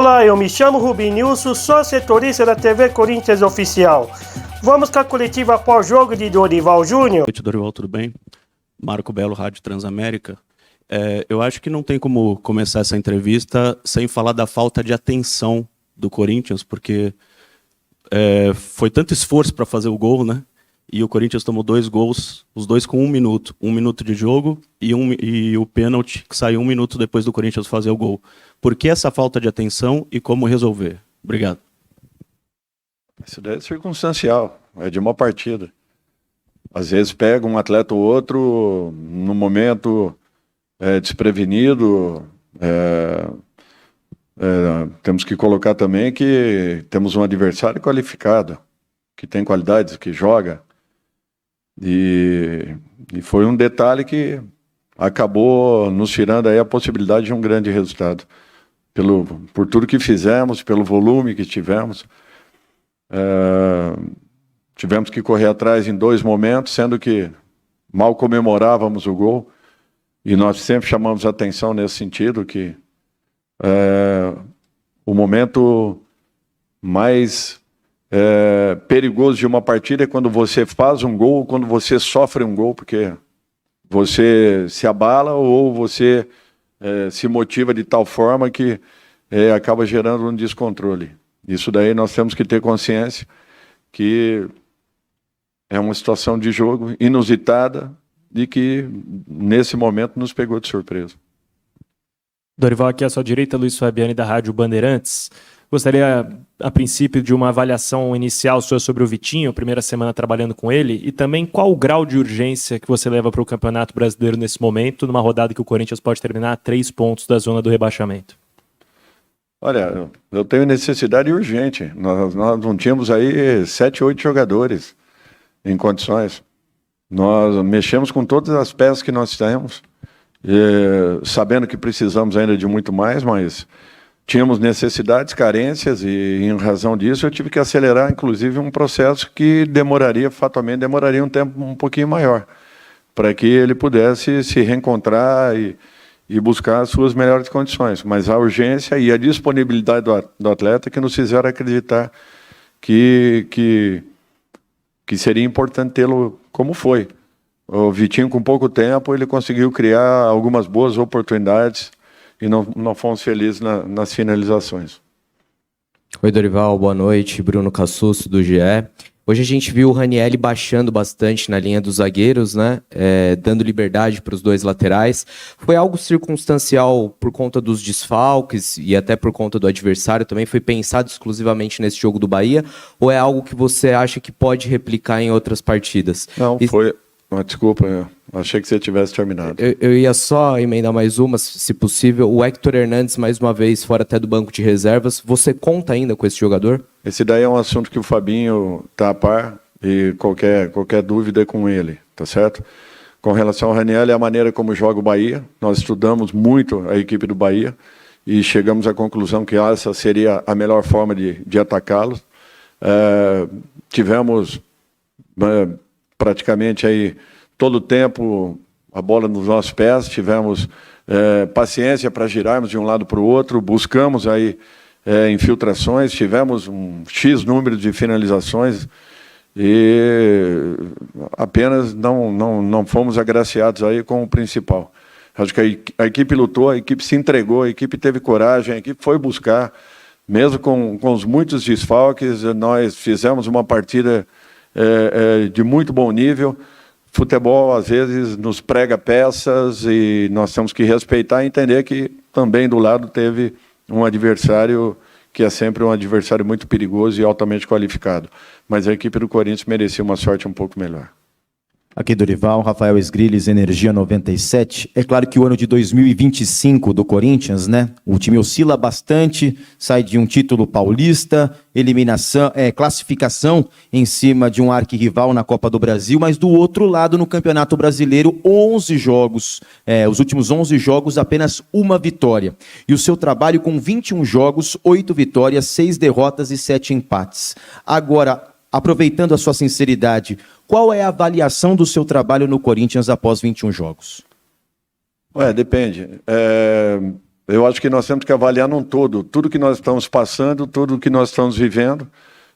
Olá, eu me chamo Rubinilson, sou setorista da TV Corinthians Oficial. Vamos com a coletiva pós-jogo de Dorival Júnior. Boa noite, Dorival, tudo bem? Marco Belo, Rádio Transamérica. Eu acho que não tem como começar essa entrevista sem falar da falta de atenção do Corinthians, porque foi tanto esforço para fazer o gol, né? E o Corinthians tomou 2 gols, os dois com 1 minuto. 1 minuto de jogo e o pênalti que saiu 1 minuto depois do Corinthians fazer o gol. Por que essa falta de atenção e como resolver? Obrigado. Isso daí é circunstancial, é de uma partida. Às vezes pega um atleta ou outro no momento desprevenido. Temos que colocar também que temos um adversário qualificado, que tem qualidades, que joga. E foi um detalhe que acabou nos tirando aí a possibilidade de um grande resultado. Por tudo que fizemos, pelo volume que tivemos. Tivemos que correr atrás em 2 momentos, sendo que mal comemorávamos o gol. E nós sempre chamamos a atenção nesse sentido, que o momento mais perigoso de uma partida é quando você faz um gol ou quando você sofre um gol, porque você se abala ou você se motiva de tal forma que acaba gerando um descontrole. Isso daí nós temos que ter consciência que é uma situação de jogo inusitada e que nesse momento nos pegou de surpresa. Dorival, aqui à sua direita, Luiz Fabiani da Rádio Bandeirantes. Gostaria, a princípio, de uma avaliação inicial sua sobre o Vitinho, primeira semana trabalhando com ele, e também qual o grau de urgência que você leva para o Campeonato Brasileiro nesse momento, numa rodada que o Corinthians pode terminar a 3 pontos da zona do rebaixamento. Olha, eu tenho necessidade urgente. Nós não tínhamos aí 7, 8 jogadores em condições. Nós mexemos com todas as peças que nós temos, sabendo que precisamos ainda de muito mais, mas tínhamos necessidades, carências, e em razão disso eu tive que acelerar, inclusive, um processo que fatalmente demoraria um tempo um pouquinho maior, para que ele pudesse se reencontrar e buscar as suas melhores condições. Mas a urgência e a disponibilidade do atleta que nos fizeram acreditar que seria importante tê-lo como foi. O Vitinho, com pouco tempo, ele conseguiu criar algumas boas oportunidades e não fomos felizes nas finalizações. Oi, Dorival, boa noite. Bruno Cassucci, do GE. Hoje a gente viu o Ranieri baixando bastante na linha dos zagueiros, né? Dando liberdade para os 2 laterais. Foi algo circunstancial por conta dos desfalques e até por conta do adversário também? Foi pensado exclusivamente nesse jogo do Bahia? Ou é algo que você acha que pode replicar em outras partidas? Não, foi... Desculpa, achei que você tivesse terminado. Eu ia só emendar mais uma, se possível. O Héctor Hernandes, mais uma vez, fora até do banco de reservas. Você conta ainda com esse jogador? Esse daí é um assunto que o Fabinho está a par e qualquer dúvida é com ele, tá certo? Com relação ao Ranieri, a maneira como joga o Bahia, nós estudamos muito a equipe do Bahia e chegamos à conclusão que essa seria a melhor forma de atacá-los. Tivemos... praticamente aí todo o tempo a bola nos nossos pés, tivemos paciência para girarmos de um lado para o outro, buscamos aí infiltrações, tivemos um X número de finalizações e apenas não fomos agraciados aí com o principal. Acho que a equipe lutou, a equipe se entregou, a equipe teve coragem, a equipe foi buscar, mesmo com os muitos desfalques, nós fizemos uma partida de muito bom nível. Futebol, às vezes, nos prega peças e nós temos que respeitar e entender que também do lado teve um adversário que é sempre um adversário muito perigoso e altamente qualificado. Mas a equipe do Corinthians merecia uma sorte um pouco melhor. Aqui Dorival, Rafael Esgriles, Energia 97. É claro que o ano de 2025 do Corinthians, né? O time oscila bastante, sai de um título paulista, classificação em cima de um arquirrival na Copa do Brasil, mas do outro lado, no Campeonato Brasileiro, 11 jogos, os últimos 11 jogos, apenas 1 vitória. E o seu trabalho com 21 jogos, 8 vitórias, 6 derrotas e 7 empates. Agora, aproveitando a sua sinceridade, qual é a avaliação do seu trabalho no Corinthians após 21 jogos? Depende. eu acho que nós temos que avaliar num todo, tudo que nós estamos passando, tudo que nós estamos vivendo,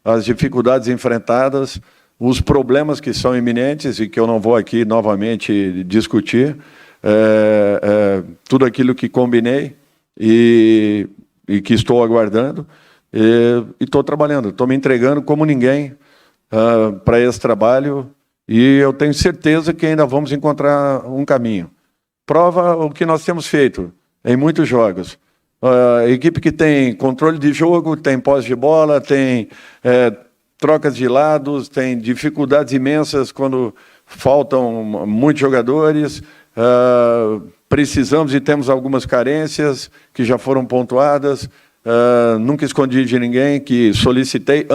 as dificuldades enfrentadas, os problemas que são iminentes e que eu não vou aqui novamente discutir, tudo aquilo que combinei e que estou aguardando, e estou trabalhando, estou me entregando como ninguém para esse trabalho, e eu tenho certeza que ainda vamos encontrar um caminho. Prova o que nós temos feito em muitos jogos. A equipe que tem controle de jogo, tem posse de bola, tem trocas de lados, tem dificuldades imensas quando faltam muitos jogadores, precisamos e temos algumas carências que já foram pontuadas, nunca escondi de ninguém que solicitei,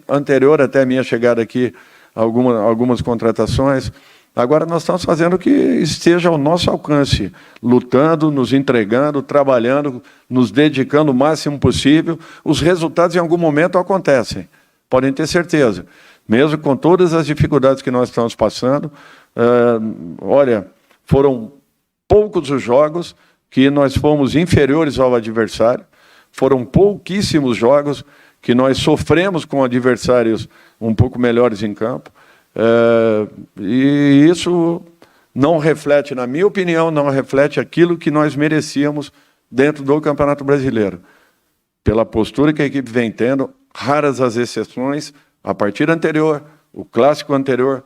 anterior até a minha chegada aqui, algumas contratações. Agora nós estamos fazendo o que esteja ao nosso alcance, lutando, nos entregando, trabalhando, nos dedicando o máximo possível. Os resultados em algum momento acontecem, podem ter certeza. Mesmo com todas as dificuldades que nós estamos passando, olha, foram poucos os jogos que nós fomos inferiores ao adversário, foram pouquíssimos jogos que nós sofremos com adversários um pouco melhores em campo. E isso não reflete, na minha opinião, não reflete aquilo que nós merecíamos dentro do Campeonato Brasileiro. Pela postura que a equipe vem tendo, raras as exceções, a partida anterior, o clássico anterior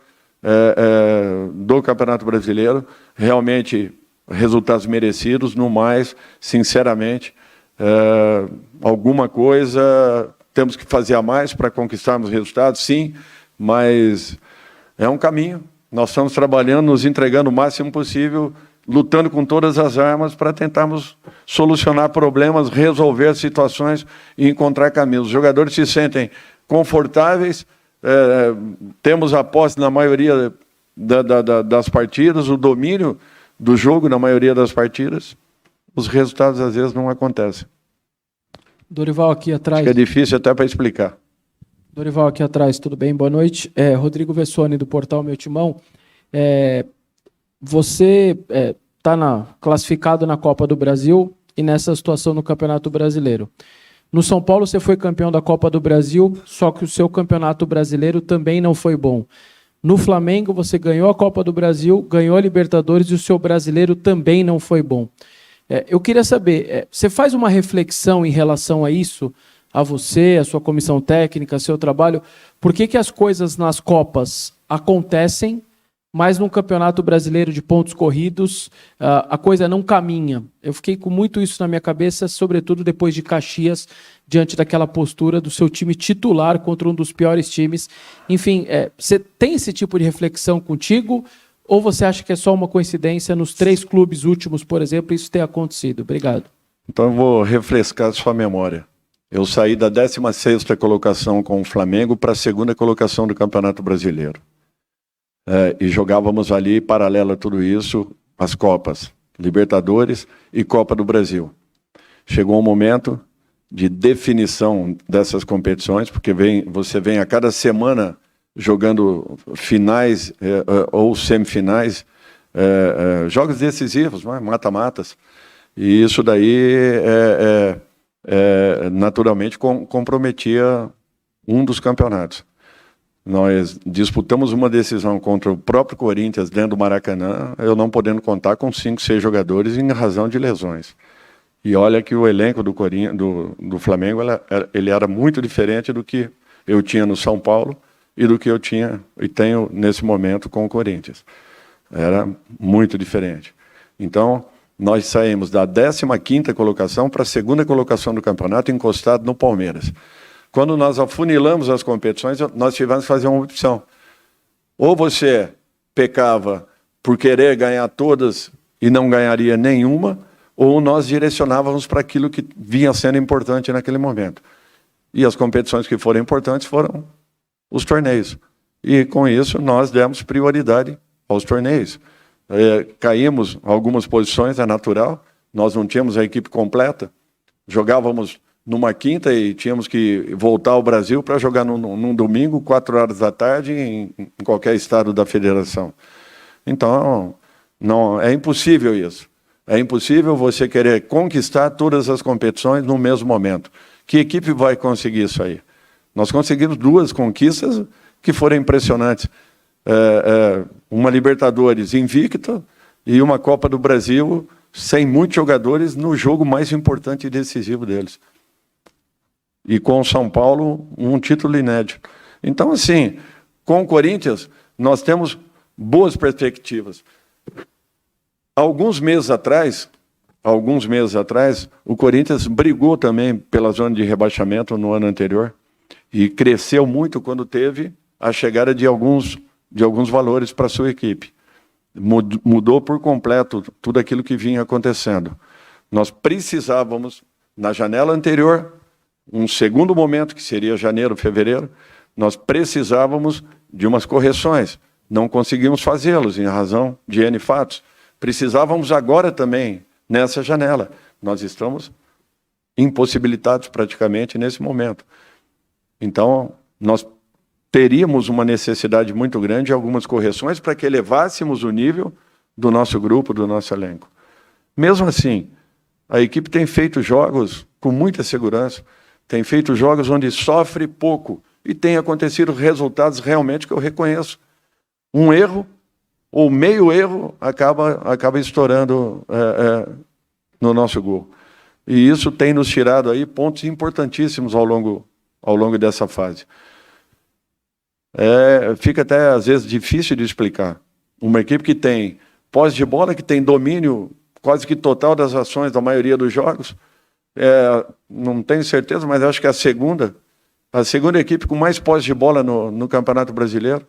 do Campeonato Brasileiro, realmente resultados merecidos, no mais, sinceramente, alguma coisa temos que fazer a mais para conquistarmos resultados, sim, mas é um caminho. Nós estamos trabalhando, nos entregando o máximo possível, lutando com todas as armas para tentarmos solucionar problemas, resolver situações e encontrar caminhos. Os jogadores se sentem confortáveis, temos a posse na maioria das partidas, o domínio do jogo na maioria das partidas. Os resultados, às vezes, não acontecem. Dorival, aqui atrás. Acho que é difícil até para explicar. Dorival, aqui atrás, tudo bem? Boa noite. Rodrigo Vessoni, do portal Meu Timão. Você está classificado na Copa do Brasil e nessa situação no Campeonato Brasileiro. No São Paulo, você foi campeão da Copa do Brasil, só que o seu Campeonato Brasileiro também não foi bom. No Flamengo, você ganhou a Copa do Brasil, ganhou a Libertadores e o seu brasileiro também não foi bom. Eu queria saber, você faz uma reflexão em relação a isso? A você, a sua comissão técnica, seu trabalho, por que as coisas nas Copas acontecem, mas no Campeonato Brasileiro de pontos corridos a coisa não caminha? Eu fiquei com muito isso na minha cabeça, sobretudo depois de Caxias, diante daquela postura do seu time titular contra um dos piores times. Enfim, você tem esse tipo de reflexão contigo? Ou você acha que é só uma coincidência nos 3 clubes últimos, por exemplo, isso ter acontecido? Obrigado. Então eu vou refrescar a sua memória. Eu saí da 16ª colocação com o Flamengo para a 2ª colocação do Campeonato Brasileiro. E jogávamos ali, paralelo a tudo isso, as Copas, Libertadores e Copa do Brasil. Chegou um momento de definição dessas competições, porque você vem a cada semana jogando finais ou semifinais, jogos decisivos, mata-matas, e isso daí naturalmente comprometia um dos campeonatos. Nós disputamos uma decisão contra o próprio Corinthians dentro do Maracanã, eu não podendo contar com 5, 6 jogadores em razão de lesões. E olha que o elenco do Flamengo ele era muito diferente do que eu tinha no São Paulo e do que eu tinha e tenho nesse momento com o Corinthians. Era muito diferente. Então, nós saímos da 15ª colocação para a 2ª colocação do campeonato, encostado no Palmeiras. Quando nós afunilamos as competições, nós tivemos que fazer uma opção. Ou você pecava por querer ganhar todas e não ganharia nenhuma, ou nós direcionávamos para aquilo que vinha sendo importante naquele momento. E as competições que foram importantes foram os torneios. E com isso nós demos prioridade aos torneios. Caímos algumas posições, é natural, nós não tínhamos a equipe completa, jogávamos numa quinta e tínhamos que voltar ao Brasil para jogar num domingo, 4 horas da tarde, em qualquer estado da federação. Então, não, é impossível isso. É impossível você querer conquistar todas as competições no mesmo momento. Que equipe vai conseguir isso aí? Nós conseguimos 2 conquistas que foram impressionantes. Uma Libertadores invicta e uma Copa do Brasil sem muitos jogadores no jogo mais importante e decisivo deles. E com o São Paulo, um título inédito. Então, assim, com o Corinthians, nós temos boas perspectivas. Alguns meses atrás, o Corinthians brigou também pela zona de rebaixamento no ano anterior e cresceu muito quando teve a chegada de alguns valores para a sua equipe. Mudou por completo tudo aquilo que vinha acontecendo. Nós precisávamos, na janela anterior, um segundo momento, que seria janeiro, fevereiro, nós precisávamos de umas correções. Não conseguimos fazê-los em razão de N fatos. Precisávamos agora também, nessa janela. Nós estamos impossibilitados praticamente nesse momento. Então, nós teríamos uma necessidade muito grande de algumas correções para que elevássemos o nível do nosso grupo, do nosso elenco. Mesmo assim, a equipe tem feito jogos com muita segurança, tem feito jogos onde sofre pouco e tem acontecido resultados realmente que eu reconheço. Um erro ou meio erro acaba estourando no nosso gol. E isso tem nos tirado aí pontos importantíssimos ao longo dessa fase. Fica até, às vezes, difícil de explicar. Uma equipe que tem posse de bola, que tem domínio quase que total das ações da maioria dos jogos, não tenho certeza, mas acho que a segunda equipe com mais posse de bola no Campeonato Brasileiro,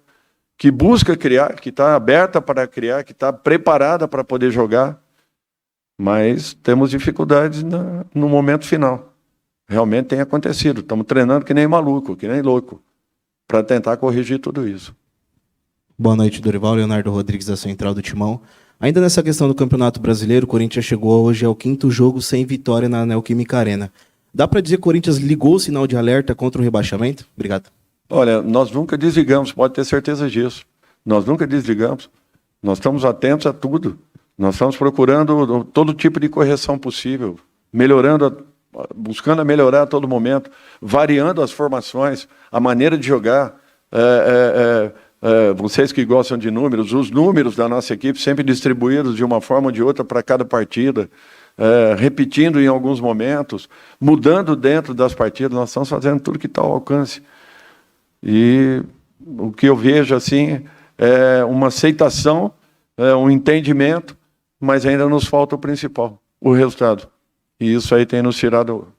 que busca criar, que está aberta para criar, que está preparada para poder jogar, mas temos dificuldades no momento final. Realmente tem acontecido. Estamos treinando que nem maluco, que nem louco, para tentar corrigir tudo isso. Boa noite, Dorival. Leonardo Rodrigues, da Central do Timão. Ainda nessa questão do Campeonato Brasileiro, o Corinthians chegou hoje ao 5º jogo sem vitória na Neoquímica Arena. Dá para dizer que o Corinthians ligou o sinal de alerta contra o rebaixamento? Obrigado. Olha, nós nunca desligamos, pode ter certeza disso. Nós nunca desligamos. Nós estamos atentos a tudo. Nós estamos procurando todo tipo de correção possível, buscando melhorar a todo momento, variando as formações, a maneira de jogar. Vocês que gostam de números, os números da nossa equipe sempre distribuídos de uma forma ou de outra para cada partida, repetindo em alguns momentos, mudando dentro das partidas. Nós estamos fazendo tudo que está ao alcance. E o que eu vejo assim é uma aceitação, um entendimento, mas ainda nos falta o principal, o resultado. E isso aí tem nos tirado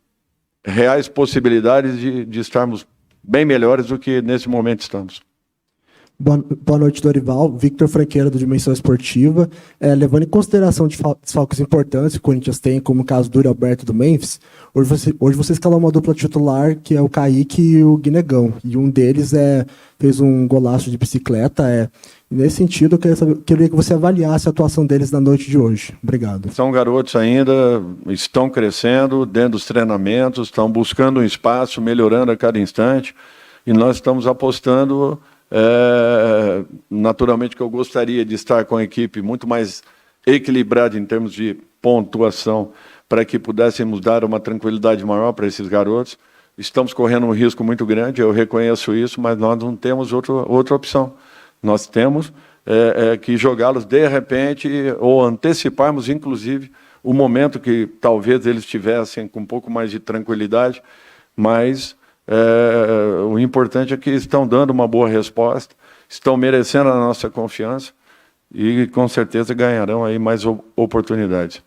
reais possibilidades de estarmos bem melhores do que nesse momento estamos. Boa noite, Dorival. Victor Franqueira, do Dimensão Esportiva. Levando em consideração desfalques importantes que o Corinthians tem, como o caso do Yuri Alberto do Memphis, hoje você escalou uma dupla titular, que é o Kaique e o Guinegão. E um deles fez um golaço de bicicleta. Nesse sentido, eu queria que você avaliasse a atuação deles na noite de hoje. Obrigado. São garotos ainda, estão crescendo dentro dos treinamentos, estão buscando um espaço, melhorando a cada instante. E nós estamos apostando... naturalmente que eu gostaria de estar com a equipe muito mais equilibrada em termos de pontuação, para que pudéssemos dar uma tranquilidade maior para esses garotos. Estamos correndo um risco muito grande, eu reconheço isso, mas nós não temos outra opção. Nós temos que jogá-los de repente, ou anteciparmos, inclusive, o momento que talvez eles tivessem com um pouco mais de tranquilidade, mas... o importante é que estão dando uma boa resposta, estão merecendo a nossa confiança e com certeza ganharão aí mais oportunidades.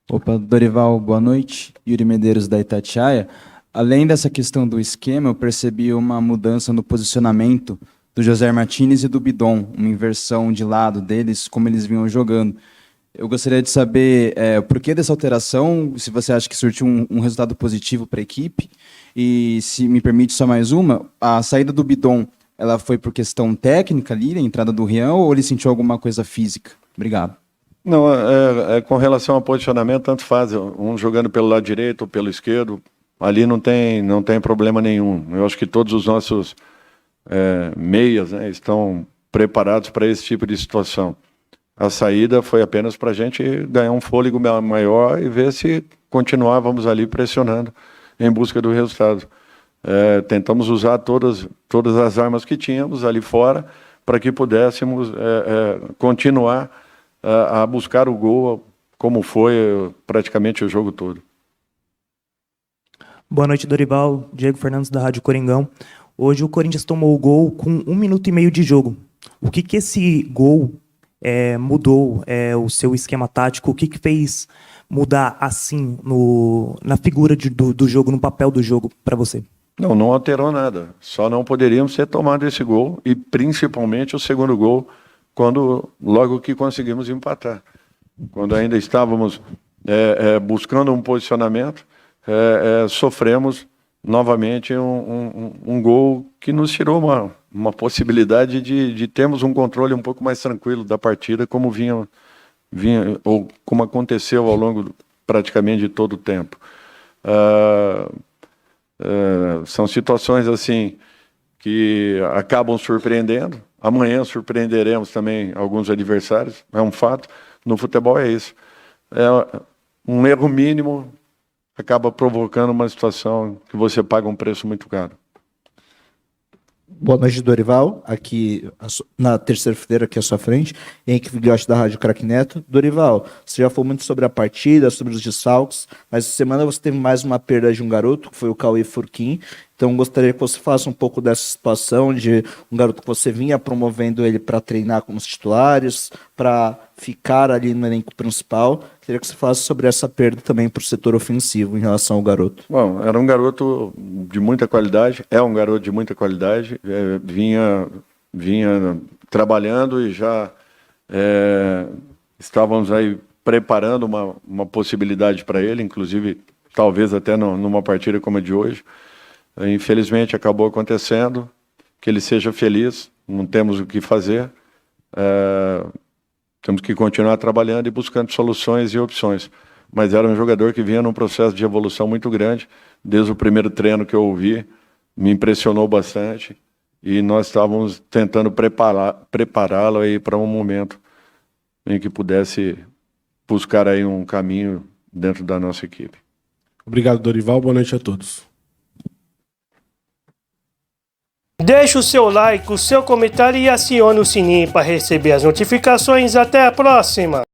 Opa, Dorival, boa noite. Yuri Medeiros, da Itatiaia. Além dessa questão do esquema, eu percebi uma mudança no posicionamento do José Martínez e do Bidon, uma inversão de lado deles, como eles vinham jogando. Eu gostaria de saber o porquê dessa alteração, se você acha que surtiu um resultado positivo para a equipe, e se me permite só mais uma, a saída do Bidon, ela foi por questão técnica ali, a entrada do Rian, ou ele sentiu alguma coisa física? Obrigado. Não, com relação ao posicionamento, tanto faz, um jogando pelo lado direito ou pelo esquerdo, ali não tem problema nenhum. Eu acho que todos os nossos meias, né, estão preparados para esse tipo de situação. A saída foi apenas para a gente ganhar um fôlego maior e ver se continuávamos ali pressionando em busca do resultado. Tentamos usar todas as armas que tínhamos ali fora para que pudéssemos continuar a buscar o gol, como foi praticamente o jogo todo. Boa noite, Dorival. Diego Fernandes, da Rádio Coringão. Hoje o Corinthians tomou o gol com 1 minuto e meio de jogo. O que esse gol mudou o seu esquema tático? O que fez mudar assim na figura do jogo, no papel do jogo para você? Não alterou nada. Só não poderíamos ter tomado esse gol e principalmente o segundo gol logo que conseguimos empatar. Quando ainda estávamos buscando um posicionamento, sofremos novamente um gol que nos tirou uma possibilidade de termos um controle um pouco mais tranquilo da partida, como vinha ou como aconteceu ao longo praticamente de todo o tempo. São situações assim que acabam surpreendendo. Amanhã surpreenderemos também alguns adversários, é um fato. No futebol é isso. Um erro mínimo acaba provocando uma situação que você paga um preço muito caro. Boa noite, Dorival. Aqui na terceira-feira, aqui à sua frente, Henrique Vigliotti da Rádio Craque Neto. Dorival, você já falou muito sobre a partida, sobre os desfalques, mas essa semana você teve mais uma perda de um garoto, que foi o Cauê Furquim. Então gostaria que você falasse um pouco dessa situação de um garoto que você vinha promovendo ele para treinar como os titulares, para ficar ali no elenco principal. Queria que você falasse sobre essa perda também para o setor ofensivo em relação ao garoto. Bom, era um garoto de muita qualidade, é um garoto de muita qualidade, vinha trabalhando e já estávamos aí preparando uma possibilidade para ele, inclusive talvez até numa partida como a de hoje. Infelizmente acabou acontecendo, que ele seja feliz, não temos o que fazer, temos que continuar trabalhando e buscando soluções e opções. Mas era um jogador que vinha num processo de evolução muito grande, desde o primeiro treino que eu ouvi, me impressionou bastante, e nós estávamos tentando prepará-lo aí para um momento em que pudesse buscar aí um caminho dentro da nossa equipe. Obrigado, Dorival, boa noite a todos. Deixe o seu like, o seu comentário e acione o sininho para receber as notificações. Até a próxima!